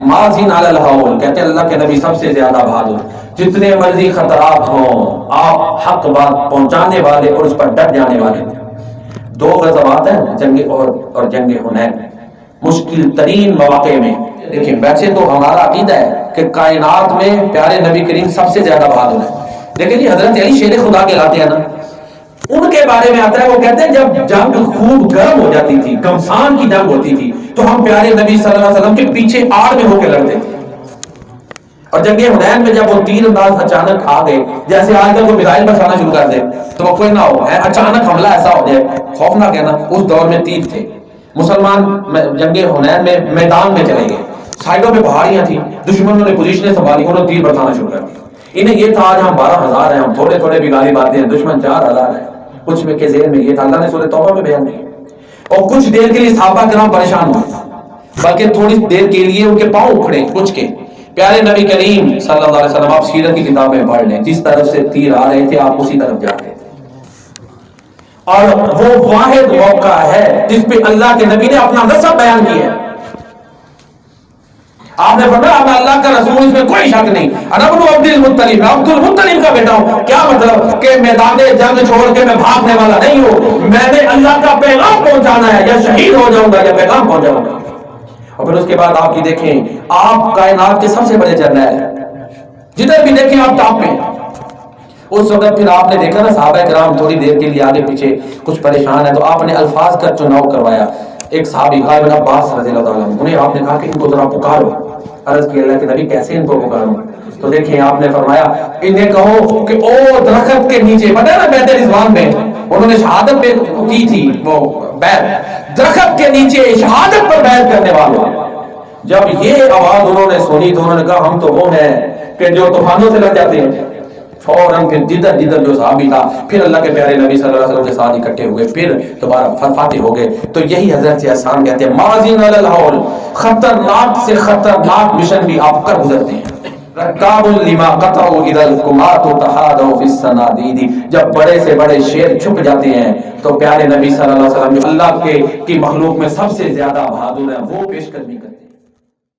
مازین علی الحول، کہتے ہیں اللہ کے نبی سب سے زیادہ بہادر، جتنے مرضی خطرات ہوں آپ حق بات پہنچانے والے اور اس پر ڈٹ جانے والے تھے۔ 2 غزوات ہیں، جنگ اور جنگ حنین، مشکل ترین مواقع میں۔ دیکھیں ویسے تو ہمارا عقیدہ ہے کہ کائنات میں پیارے نبی کریم سب سے زیادہ بہادر ہے، لیکن جی حضرت علی شیر خدا کہلاتے ہیں نا، ان کے بارے میں آتا ہے، وہ کہتے ہیں جب جنگ خوب گرم ہو جاتی تھی، گھمسان کی جنگ ہوتی تھی، تو ہم پیارے نبی صلی اللہ علیہ وسلم کے پیچھے آڑ میں ہو کے لڑتے تھے۔ اور جنگ حنین میں جب وہ تیر انداز اچانک آ گئے، جیسے آج کل کو میزائل برسانا شروع کر دے تو کوئی نہ ہو، اچانک حملہ ایسا ہو جائے، خوفناک ہے نا، اس دور میں تیر تھے۔ مسلمان جنگ حنین میں میدان میں چلے گئے، سائڈوں پہ پہاڑیاں تھیں، دشمنوں نے پوزیشنیں سنبھالی، انہوں نے تیر برسانا شروع کر دی۔ انہیں یہ تھا آج ہم 12,000 ہیں، ہم تھوڑے تھوڑے بھی غالب آتے ہیں، دشمن 4,000 ہے۔ کچھ میں کے ذہن میں یہ تھا، اللہ نے سورہ توبہ میں بیان کیا، اور کچھ دیر کے لیے صحابہ کرام پریشان ہوئے، بلکہ تھوڑی دیر کے لیے ان کے پاؤں اکھڑے کچھ کے۔ پیارے نبی کریم صلی اللہ علیہ وسلم، آپ سیرت کی کتابیں پڑھ لیں، جس طرف سے تیر آ رہے تھے آپ اسی طرف جا رہے تھے، اور وہ واحد موقع ہے جس پہ اللہ کے نبی نے اپنا نسب بیان کیا ہے۔ آپ نے فرمایا میں اللہ کا رسول، اس میں کوئی شک نہیں، انا ابن عبد المطلب، میں عبد المطلب کا بیٹا ہوں۔ کیا مطلب کہ میدان جنگ چھوڑ کے میں بھاگنے والا نہیں ہوں، میں نے اللہ کا پیغام پہنچانا ہے، یا شہید ہو جاؤں گا یا پیغام پہنچاؤں گا۔ اور پھر اس کے بعد آپ کی دیکھیں، آپ کائنات کے سب سے بڑے جرنیل ہیں، جدھر بھی دیکھیں آپ ٹاپ میں۔ اس وقت پھر آپ نے دیکھا نا صحابہ کرام تھوڑی دیر کے لیے آگے پیچھے کچھ پریشان ہے، تو آپ نے الفاظ کا چناؤ کروایا۔ ایک صحابی غالب عباس رضی اللہ تعالیٰ عنہ، انہیں آپ نے کہا کہ ان کو ذرا پکارو۔ عرض کی اللہ کے نبی کیسے ان کو پکاروں؟ تو دیکھیں آپ نے فرمایا انہیں کہو کہ او درخت کے نیچے، پتہ ہے نا بیعت رضوان میں انہوں نے شہادت پہ کی تھی وہ بیعت، درخت کے نیچے شہادت پر بیعت کرنے والوں۔ جب یہ آواز انہوں نے سنی تو انہوں نے کہا ہم تو وہ ہیں کہ جو طوفانوں سے لڑ جاتے ہیں۔ فوراً پھر جدھر جدھر جو صحابی تھا پھر اللہ کے پیارے نبی صلی اللہ علیہ وسلم کے ساتھ اکٹھے ہوئے، پھر دوبارہ فاتح ہو گئے۔ تو یہی حضرت احسان کہتے ہیں مازین علی الحول، خطرناک سے خطرناک مشن بھی آپ کر گزرتے ہیں۔ رکاب لما قطعوا اذا القمات تحادوا في الصناديد، جب بڑے سے بڑے شیر چھپ جاتے ہیں تو پیارے نبی صلی اللہ علیہ وسلم جو اللہ کی مخلوق میں سب سے زیادہ بہادر ہیں وہ پیش قدمی کرتے ہیں۔